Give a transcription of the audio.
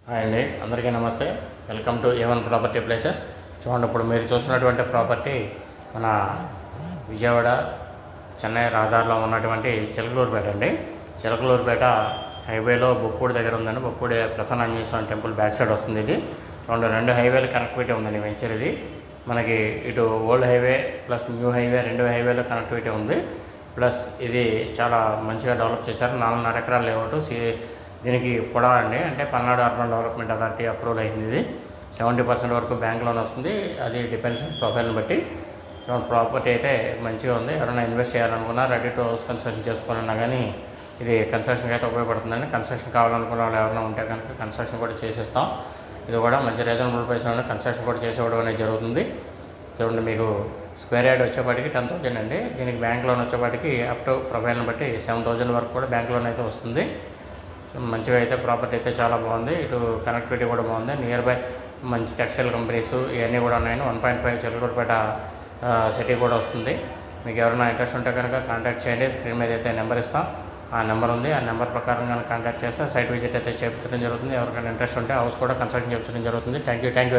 Hi అండి, అందరికీ నమస్తే. Welcome to A1 property places. చూడండి, ఇప్పుడు మీరు చూస్తున్నటువంటి ప్రాపర్టీ మన విజయవాడ చెన్నై రహదారిలో ఉన్నటువంటి చిలకలూరుపేట అండి. చిలకలూరుపేట హైవేలో బొప్పూడి దగ్గర ఉందండి. బొప్పూడి ప్రసన్న ఆంజనేయ స్వామి టెంపుల్ బ్యాక్ సైడ్ వస్తుంది. ఇది చూడండి, 2 హైవేలు కనెక్టివిటీ ఉందండి వెంచర్. ఇది మనకి ఇటు old highway plus new highway 2 హైవేలో కనెక్టివిటీ ఉంది. ప్లస్ ఇది చాలా మంచిగా డెవలప్ చేశారు. 4.5 ఎకరాల లేఅవుట్. దీనికి పొడవ అండి, అంటే Palnadu urban development authority approval అయింది. ఇది 70% వరకు బ్యాంక్ లోన్ వస్తుంది. అది డిపెండ్స్ ప్రొఫైల్ని బట్టి. సో ప్రాపర్టీ అయితే మంచిగా ఉంది. ఎవరైనా ఇన్వెస్ట్ చేయాలనుకున్నా, రెడీ టు హౌస్ కన్స్ట్రక్షన్ చేసుకోవాలన్నా కానీ ఇది కన్స్ట్రక్షన్కి అయితే ఉపయోగపడుతుందండి. కన్స్ట్రక్షన్ కావాలనుకున్న వాళ్ళు ఎవరైనా ఉంటే కనుక కన్స్ట్రక్షన్ కూడా చేసేస్తాం. ఇది కూడా మంచి రీజనబుల్ ప్రైస్లో కన్స్ట్రక్షన్ కూడా చేసేవడం అనేది జరుగుతుంది. చూడండి, మీకు స్క్వేర్ యార్డ్ వచ్చేపాటికి 10,000 అండి. దీనికి బ్యాంక్ లోన్ వచ్చేపాటికి అప్ టు ప్రొఫైల్ని బట్టి 7,000 వరకు కూడా బ్యాంక్ లోన్ అయితే వస్తుంది. మంచిగా అయితే ప్రాపర్టీ అయితే చాలా బాగుంది. ఇటు కనెక్టివిటీ కూడా బాగుంది. నియర్ బై మంచి టెక్స్టైల్ కంపెనీస్ ఇవన్నీ కూడా ఉన్నాయండి. 1.5 చిలకలూరుపేట సిటీ కూడా వస్తుంది. మీకు ఎవరైనా ఇంట్రెస్ట్ ఉంటే కనుక కాంటాక్ట్ చేయండి. స్క్రీన్ మీద అయితే నెంబర్ ఇస్తాం, ఆ నెంబర్ ఉంది. ఆ నెంబర్ ప్రకారం కనుక కాంటాక్ట్ చేస్తే సైట్ విజిట్ అయితే చేయించడం జరుగుతుంది. ఎవరికైనా ఇంట్రెస్ట్ ఉంటే హౌస్ కూడా కన్స్ట్రక్షన్ చేయించడం జరుగుతుంది. Thank you very much.